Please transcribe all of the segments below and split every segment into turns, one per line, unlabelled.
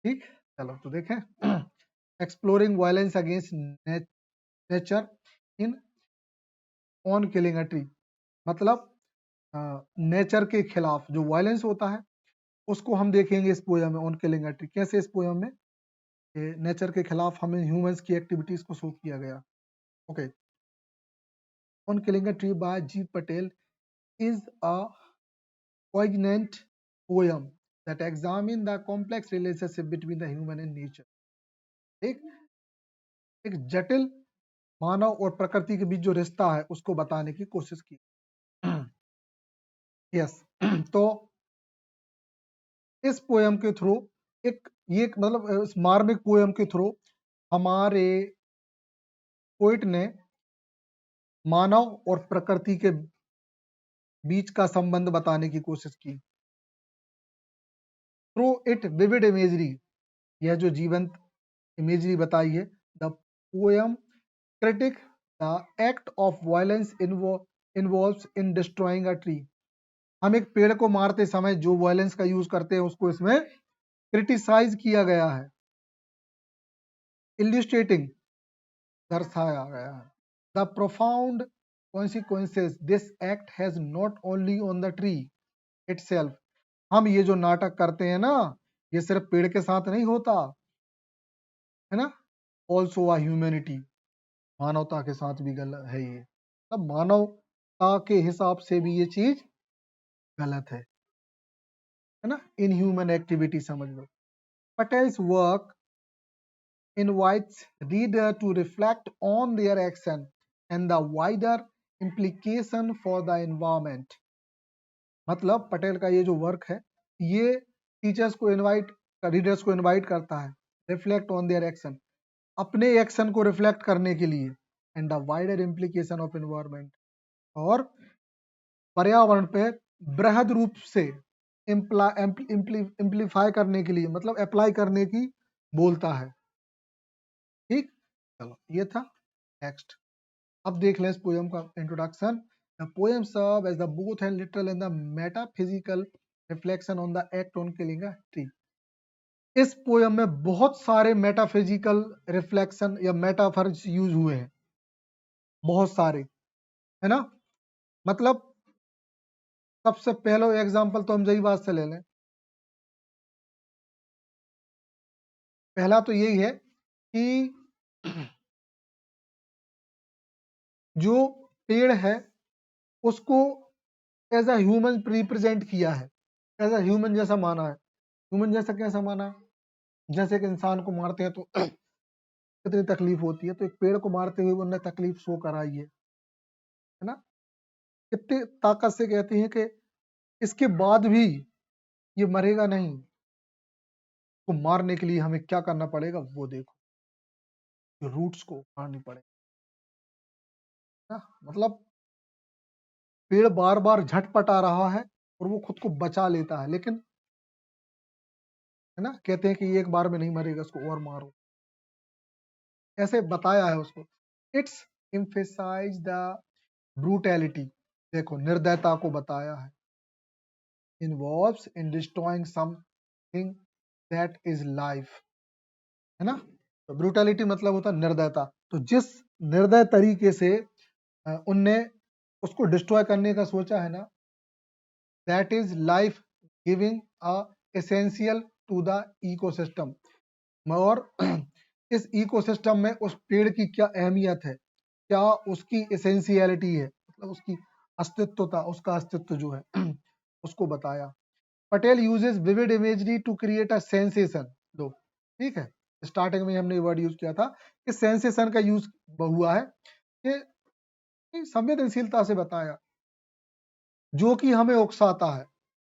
ठीक, चलो तो देखें exploring violence against nature in on killing a tree, मतलब नेचर के खिलाफ जो वायलेंस होता है उसको हम देखेंगे इस पोयम में, ऑन किलिंग अ ट्री। कैसे इस पोयम में नेचर के खिलाफ हमें ह्यूमंस की एक्टिविटीज को शो किया गया। Okay, on killing a tree by G Patel is a poignant poem that examines the complex relationship between the human and nature। एक एक जटिल मानव और प्रकृति के बीच जो रिश्ता है उसको बताने की कोशिश की। यस तो इस पोयम के थ्रू ये एक मतलब इस मार्मिक पोयम के थ्रू हमारे पोइट ने मानव और प्रकृति के बीच का संबंध बताने की कोशिश की। थ्रू इट विविड इमेजरी, यह जो जीवंत इमेजरी बताई है, the poem critic the act of violence involves in destroying a tree। हम एक पेड़ को मारते समय जो वायलेंस का यूज करते हैं उसको इसमें क्रिटिसाइज किया गया है, इल्यूस्ट्रेटिंग दर्शाया गया है। The profound consequences this act has not only on the tree itself। हम ये जो नाटक करते हैं ना, ये सिर्फ पेड़ के साथ नहीं होता है ना, ऑल्सो आ ह्यूमैनिटी, मानवता के साथ भी गलत है ये, तब मानवता के हिसाब से भी ये चीज गलत है ना, इन ह्यूमन एक्टिविटी समझ लो। Patel's work invites reader to reflect on their action and the wider implication for the environment। मतलब पटेल का ये जो वर्क है ये टीचर्स को इनवाइट, रीडर्स को इनवाइट करता है रिफ्लेक्ट ऑन देयर एक्शन, अपने एक्शन को रिफ्लेक्ट करने के लिए, and the wider implication of environment, और पर्यावरण पे बृहद रूप से इम्प्लीफाई करने के लिए, मतलब अप्लाई करने की बोलता है। ठीक, चलो ये था। नेक्स्ट अब देख लें इस पोयम का introduction. The poem serve as the both and literal and the metaphysical reflection on the act on killing a tree. इस पोयम में बहुत सारे मेटाफिजिकल रिफ्लेक्शन या मेटाफर्स यूज हुए हैं, बहुत सारे, है ना। मतलब सबसे पहला एग्जांपल तो हम यही बात से ले लें, पहला तो यही है कि जो पेड़ है उसको एज अ ह्यूमन रिप्रेजेंट किया है, एज अ ह्यूमन जैसा माना है। ह्यूमन जैसा कैसा माना है, जैसे कि इंसान को मारते हैं तो कितनी तकलीफ होती है, तो एक पेड़ को मारते हुए उन्होंने तकलीफ शो कराई है ना। कितनी ताकत से कहते हैं कि इसके बाद भी ये मरेगा नहीं, तो मारने के लिए हमें क्या करना पड़ेगा वो देखो, रूट्स को उखाड़नी पड़ेगी ना। मतलब पेड़ बार बार झटपटा रहा है और वो खुद को बचा लेता है, लेकिन है ना, कहते हैं कि ये एक बार में नहीं मरेगा, इसको और मारो, ऐसे बताया है उसको। इट्स एम्फेसाइज द ब्रूटैलिटी, देखो निर्दयता को बताया है, involves in destroying something that is life, है ना। तो ब्रूटैलिटी मतलब होता है निर्दयता, तो जिस निर्दय तरीके से उनने उसको डिस्ट्रॉय करने का सोचा है ना, that is life giving a essential to the ecosystem. और इस इकोसिस्टम में उस पेड़ की क्या अहमियत है, क्या उसकी एसेंशियलिटी है, मतलब उसकी अस्तित्वता, उसका अस्तित्व जो है उसको बताया। Patel uses vivid imagery to create a sensation, दो, ठीक है, स्टार्टिंग में हमने वर्ड यूज किया था कि सेंसेशन का यूज हुआ है, कि संवेदनशीलता से बताया जो कि हमें उकसाता है,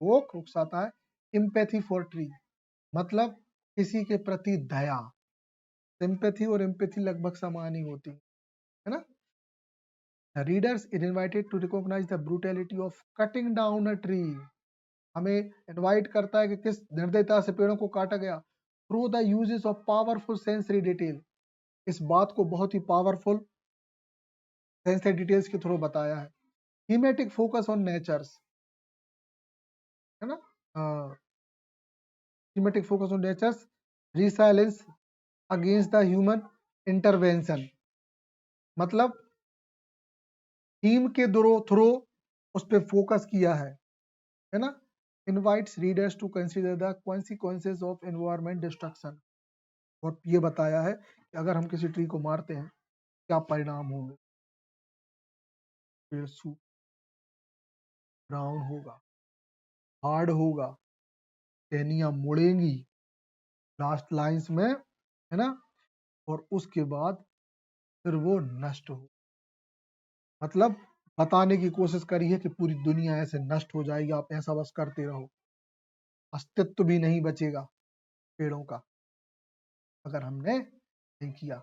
वो उकसाता है। इम्पैथी फॉर ट्री, मतलब किसी के प्रति दया, सिंपैथी और एम्पैथी लगभग समान ही होती है ना। The readers is invited to recognize the brutality of cutting down a tree। हमें इनवाइट करता है कि किस निर्दयता से पेड़ों को काटा गया, through the uses of powerful sensory detail, इस बात को बहुत ही पावरफुल सेंसरी डिटेल्स के थ्रू बताया है। थीमेटिक फोकस ऑन नेचर्स, है ना, thematic focus on nature's resilience against the human intervention, मतलब थीम के थ्रू उस पर फोकस किया है ना। Invites readers to consider the consequences of environment destruction, और ये बताया है कि अगर हम किसी ट्री को मारते हैं क्या परिणाम होंगे। पेड़ सूख, ब्राउन होगा, हार्ड होगा, टहनियां मुड़ेंगी लास्ट लाइंस में, है ना, और उसके बाद फिर वो नष्ट हो, मतलब बताने की कोशिश करी है कि पूरी दुनिया ऐसे नष्ट हो जाएगी, आप ऐसा बस करते रहो, अस्तित्व भी नहीं बचेगा पेड़ों का अगर हमने नहीं किया।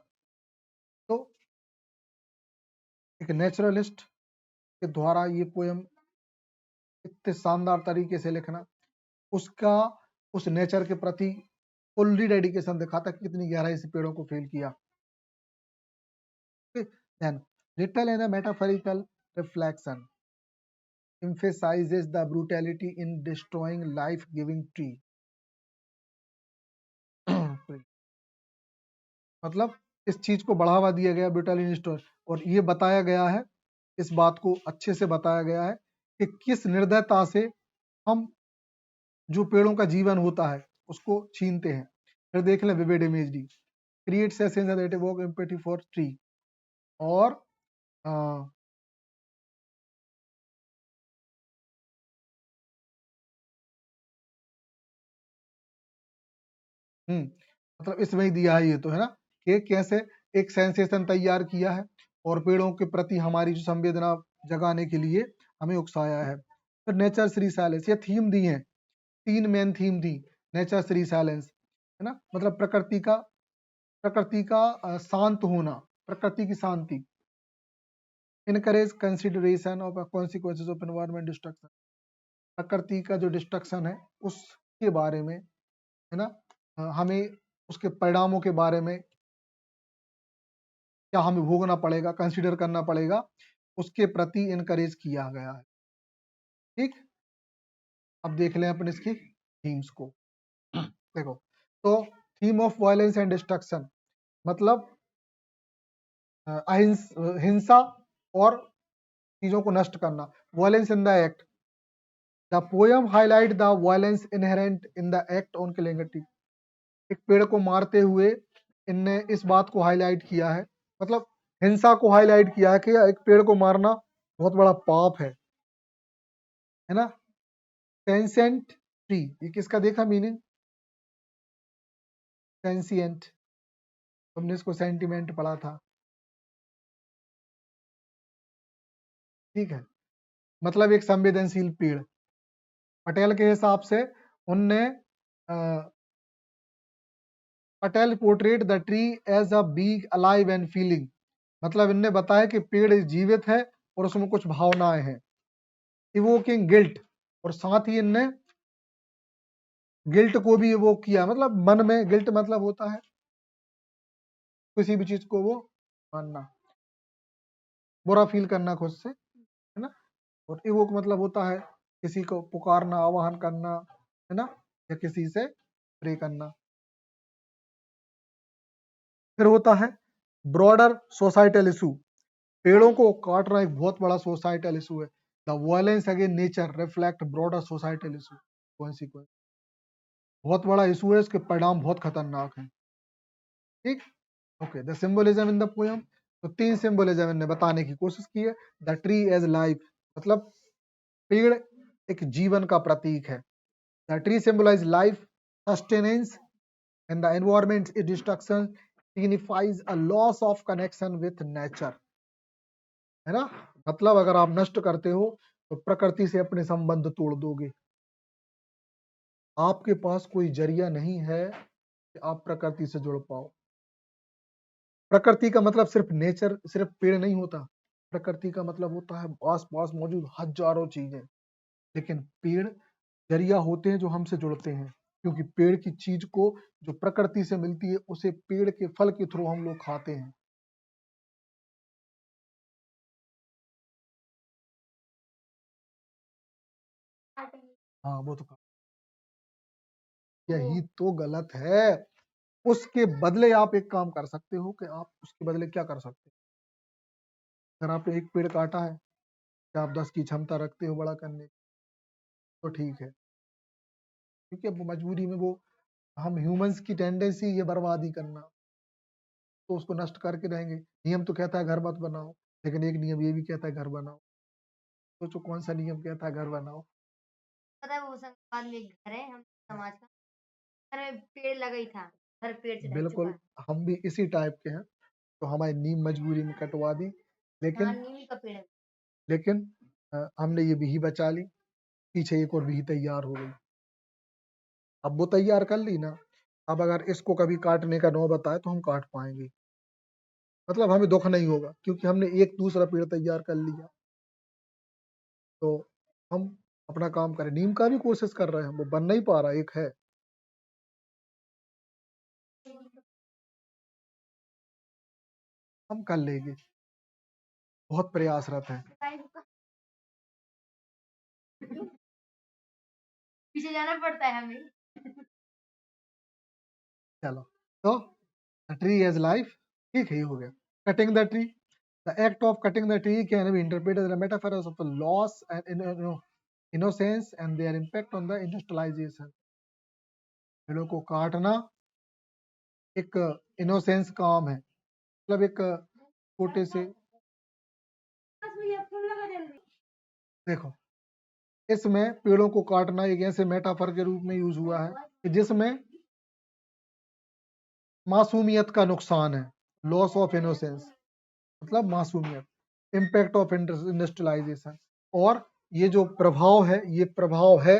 तो एक नेचुरलिस्ट के द्वारा ये पोयम इतने शानदार तरीके से लिखना, उसका उस नेचर के प्रति फुल्ली डेडिकेशन दिखाता कि कितनी गहराई से पेड़ों को फील किया। Then little in a metaphorical reflection emphasizes the brutality in destroying life-giving tree. मतलब इस चीज को बढ़ावा दिया गया ब्रूटल स्टोर, और ये बताया गया है, इस बात को अच्छे से बताया गया है कि किस निर्दयता से हम जो पेड़ों का जीवन होता है उसको छीनते हैं। फिर देख लें vivid imagery creates a sense that evoke empathy for tree, और मतलब इसमें ही दिया है ये तो, है ना, कि कैसे एक सेंसेशन तैयार किया है और पेड़ों के प्रति हमारी जो संवेदना जगाने के लिए हमें उकसाया है। फिर नेचर श्री साइलेंस, ये थीम दी है, 3 मेन थीम दी, नेचर श्री साइलेंस, है ना, मतलब प्रकृति का शांत होना, प्रकृति की शांति। Encourage consideration of consequences of environment destruction, प्रकृति का जो डिस्ट्रक्शन है उसके बारे में, है ना, हमें उसके परिणामों के बारे में क्या हमें भोगना पड़ेगा, कंसीडर करना पड़ेगा, उसके प्रति इनकरेज किया गया है। ठीक, अब देख लें अपन इसकी थीम्स को। देखो, तो theme of violence and destruction, मतलब हिंसा और चीजों को नष्ट करना, violence in the act. The poem highlight the violence inherent in the act on killing a tree, एक पेड़ को मारते हुए इनने इस बात को हाईलाइट किया है, मतलब हिंसा को हाईलाइट किया है कि एक पेड़ को मारना बहुत बड़ा पाप है ना। सेंसेंट ट्री, ये किसका देखा मीनिंग, सेंसिएंट, तुमने इसको सेंटिमेंट पढ़ा था, ठीक है, मतलब एक संवेदनशील पेड़। पटेल के हिसाब से उनने Patel portrait the tree as a being alive and feeling, मतलब इनने बताया कि पेड़ जीवित है और उसमें कुछ भावनाएं हैं। इवोकिंग गिल्ट, और साथ ही इनने गिल्ट को भी इवोक किया, मतलब मन में गिल्ट मतलब होता है किसी भी चीज को वो मानना, बुरा फील करना खुद से, है ना, और इवोक मतलब होता है किसी को पुकारना, आवाहन करना, है ना, या किसी से प्रे करना। फिर होता है ब्रॉडर सोसाइटल इशू, पेड़ों को काटना एक बहुत बड़ा सोसाइटल इशू है। The violence against nature reflect broader societal issue consequence, बहुत बड़ा इशू है, इसके परिणाम बहुत खतरनाक हैं। ठीक, okay. The symbolism in the poem, तो 3 सिंबलिज्म इन्हें बताने की कोशिश की है। द ट्री एज लाइफ, मतलब पेड़ एक जीवन का प्रतीक है। The tree symbolize life, sustenance, and the environment is destruction signifies a loss of connection with nature, है ना, मतलब अगर आप नष्ट करते हो तो प्रकृति से अपने संबंध तोड़ दोगे, आपके पास कोई जरिया नहीं है कि आप प्रकृति से जुड़ पाओ। प्रकृति का मतलब सिर्फ नेचर, सिर्फ पेड़ नहीं होता, प्रकृति का मतलब होता है आस पास मौजूद हजारों चीजें, लेकिन पेड़ जरिया होते हैं जो हमसे जुड़ते हैं, क्योंकि पेड़ की चीज को जो प्रकृति से मिलती है उसे पेड़ के फल के थ्रू हम लोग खाते हैं। हाँ वो तो, यही तो गलत है, उसके बदले आप एक काम कर सकते हो कि आप उसके बदले क्या कर सकते हो। अगर आपने एक पेड़ काटा है, कि आप 10 की क्षमता रखते हो बड़ा करने की, तो ठीक है, क्योंकि अब मजबूरी में वो हम ह्यूमंस की टेंडेंसी ये बर्बादी करना, तो उसको नष्ट करके रहेंगे। नियम तो कहता है घर मत बनाओ, लेकिन एक नियम ये भी कहता है घर बनाओ। सोचो कौन सा नियम कहता है घर बनाओ।
पता है वो होशंगाबाद में एक घर है हम समाज का, घर में पेड़ लगा ही था, घर पेड़ से ढक चुका
बिल्कुल,
है।
हम भी इसी टाइप के हैं, तो हमारी नींव मजबूरी में कटवा दी,
हाँ,
लेकिन
नीम का पेड़ है।
लेकिन हमने ये बिही बचा ली, पीछे एक और बिही तैयार हो गई। अब वो तैयार कर ली ना, अब अगर इसको कभी काटने का नौबत आए तो हम काट पाएंगे, मतलब हमें दुख नहीं होगा, क्योंकि हमने एक दूसरा पेड़ तैयार कर लिया। तो हम अपना काम करें, नीम का भी कोशिश कर रहे हैं, वो बन नहीं पा रहा, एक है, हम कर लेंगे, बहुत प्रयासरत है।
पीछे जाना पड़ता है हमें।
चलो, तो ट्री एज लाइफ, ठीक है, ये हो गया। Cutting the tree, the act of cutting the tree can be interpreted as a metaphor of the loss and innocence and their impact on the industrialization। पेड़ों को काटना एक इनोसेंस काम है, मतलब एक छोटे से, देखो इसमें पेड़ों को काटना एक ऐसे मेटाफर के रूप में यूज हुआ है कि जिसमें मासूमियत का नुकसान है, लॉस ऑफ इनोसेंस मतलब मासूमियत, इम्पैक्ट ऑफ इंडस्ट्रियलाइजेशन, और ये जो प्रभाव है, ये प्रभाव है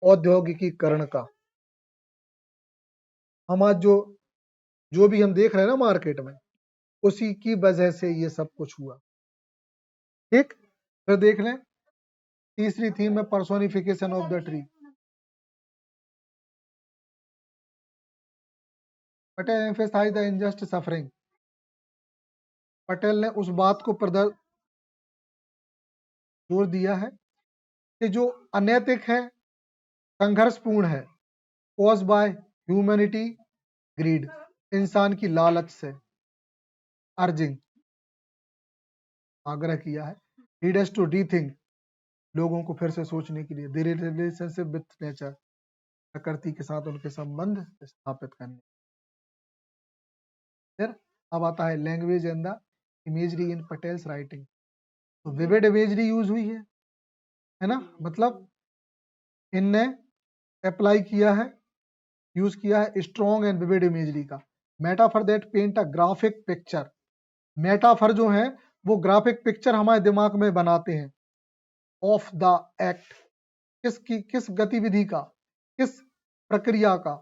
औद्योगिकीकरण का। हम आज जो जो भी हम देख रहे हैं ना मार्केट में, उसी की वजह से ये सब कुछ हुआ। ठीक, फिर देख लें तीसरी थीम है personification of the tree. Patel emphasize the unjust suffering. Patel ने उस बात को जोर दिया है कि जो अनैतिक है, संघर्षपूर्ण है, कॉज बाय ह्यूमैनिटी ग्रीड, इंसान की लालच से, अर्जिंग आग्रह किया है, लीडर्स टू रीथिंक, लोगों को फिर से सोचने के लिए, देयर रिलेशनशिप विथ नेचर, प्रकृति के साथ उनके संबंध स्थापित करने। फिर अब आता है language and the imagery in Patels writing. तो विविड इमेजरी यूज हुई है ना, मतलब इनने अप्लाई किया है, यूज किया है स्ट्रॉन्ग एंड विविड इमेजरी का। Metaphor that paint a graphic picture, metaphor जो है वो ग्राफिक पिक्चर हमारे दिमाग में बनाते हैं ऑफ द एक्ट, किस गतिविधि का, किस प्रक्रिया का,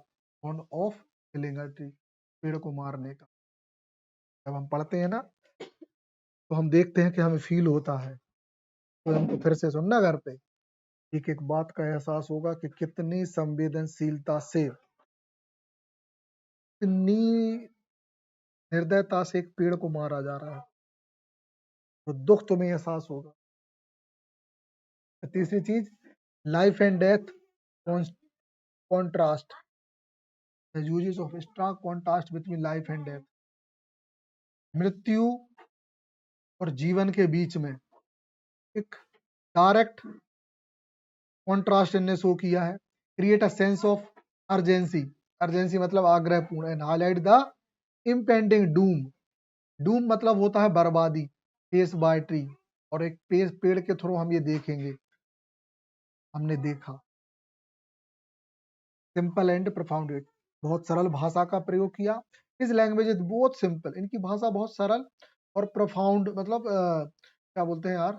on off killing a tree, पेड़ को मारने का। जब हम पढ़ते हैं ना, तो हम देखते हैं कि हमें फील होता है, तो हमको फिर से सुनना घर पे, एक एक बात का एहसास होगा कि कितनी संवेदनशीलता से, कितनी निर्दयता से एक पेड़ को मारा जा रहा है, तो दुख तुम्हें एहसास होगा। तीसरी चीज, life and death contrast, the uses of strong contrast between life and death, मृत्यु और जीवन के बीच में एक डायरेक्ट कॉन्ट्रास्ट इनने शो किया है। Create a sense of urgency, urgency मतलब आग्रहपूर्ण, and highlight the impending doom, doom मतलब होता है बर्बादी, फेस बाय ट्री, और एक पेड़ के थ्रू हम ये देखेंगे, हमने देखा। सिंपल एंड प्रोफाउंड, बहुत सरल भाषा का प्रयोग किया। इस लैंग्वेज इज बहुत सिंपल, इनकी भाषा बहुत सरल और प्रोफाउंड, मतलब क्या बोलते हैं यार,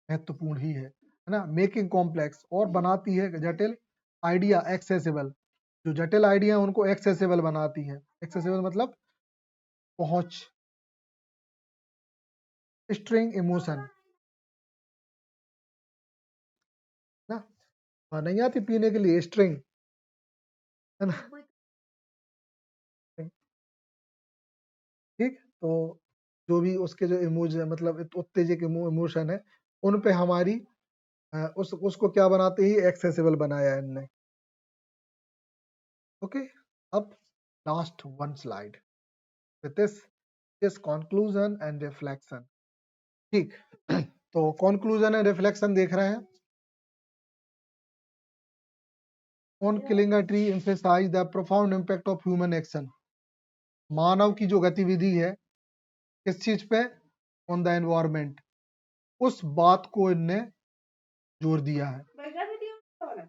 महत्वपूर्ण ही है ना, मेकिंग कॉम्प्लेक्स, और बनाती है जटिल आइडिया एक्सेसिबल, जो जटिल आइडिया उनको एक्सेसिबल बनाती है। एक्सेसिबल मतलब पहुंच। स्ट्रिंग इमोशन ना, नहीं आती पीने के लिए स्ट्रिंग, है ना, ठीक। तो जो भी उसके जो इमोशन, मतलब उत्तेजक इमोशन है, उन पे हमारी उसको क्या बनाते ही एक्सेसिबल बनाया है इनने। Okay, up last one slide with this conclusion and reflection. ठीक, तो conclusion and reflection देख रहे हैं. On killing a tree emphasize the profound impact of human action. मानव की जो गतिविधि है किस चीज पे, ऑन द एनवायरमेंट, उस बात को इनने जोर दिया है.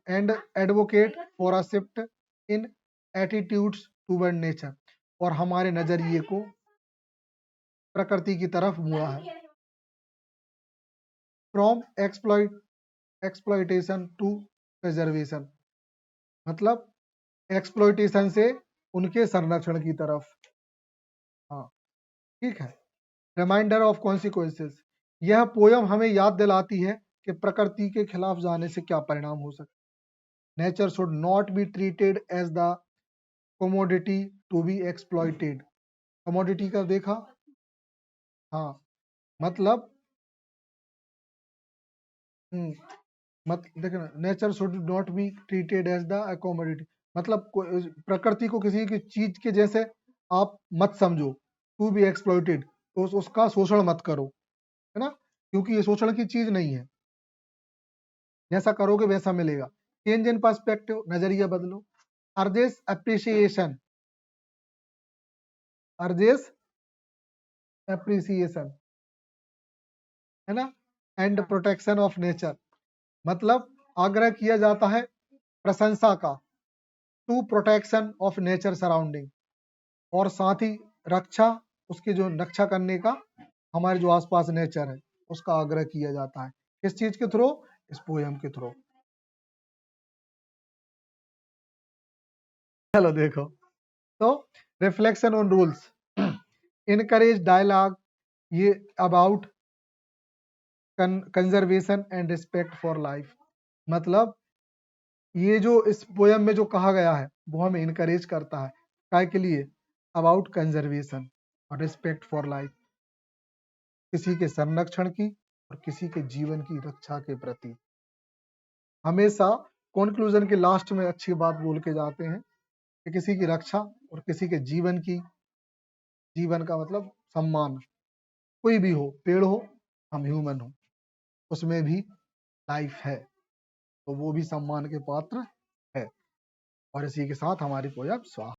And advocate for a shift in attitudes toward nature, और हमारे नजरिए को प्रकृति की तरफ मुड़ा है. फ्रॉम एक्सप्लॉइटेशन टू प्रिजर्वेशन, मतलब एक्सप्लॉइटेशन से उनके संरक्षण की तरफ. हाँ, ठीक है. रिमाइंडर ऑफ कॉन्सिक्वेंसेस, यह पोयम हमें याद दिलाती है कि प्रकृति के खिलाफ जाने से क्या परिणाम हो सकते. Nature should not be treated as the commodity to be exploited. Commodity का देखा, हाँ, मतलब देखना, nature should not be treated as the commodity, मतलब प्रकृति को किसी की चीज के जैसे आप मत समझो. टू बी एक्सप्लॉइटेड, तो उसका शोषण मत करो, है ना, क्योंकि ये शोषण की चीज नहीं है. जैसा करोगे वैसा मिलेगा. चेंज इन पर्सपेक्टिव, नजरिया बदलो. अर्जेस एप्रिसिएशन, अर्जेस एप्रिसिएशन, है ना. एंड प्रोटेक्शन ऑफ नेचर, मतलब आग्रह किया जाता है प्रशंसा का. To protection of nature surrounding, और साथ ही रक्षा, उसकी जो रक्षा करने का, हमारे जो आसपास नेचर है उसका आग्रह किया जाता है. किस चीज के थ्रू, इस पोयम के थ्रू. चलो देखो, तो reflection on rules, encourage dialogue ये about conservation and respect for life, मतलब ये जो इस पोयम में जो कहा गया है वो हमें इनकरेज करता है. काय के लिए, अबाउट कंजर्वेशन और रिस्पेक्ट फॉर लाइफ, किसी के संरक्षण की और किसी के जीवन की रक्षा के प्रति. हमेशा कंक्लूजन के लास्ट में अच्छी बात बोल के जाते हैं कि किसी की रक्षा और किसी के जीवन की, जीवन का मतलब सम्मान. कोई भी हो, पेड़ हो, हम ह्यूमन हो, उसमें भी लाइफ है, तो वो भी सम्मान के पात्र है. और इसी के साथ हमारी पोयम समाप्त.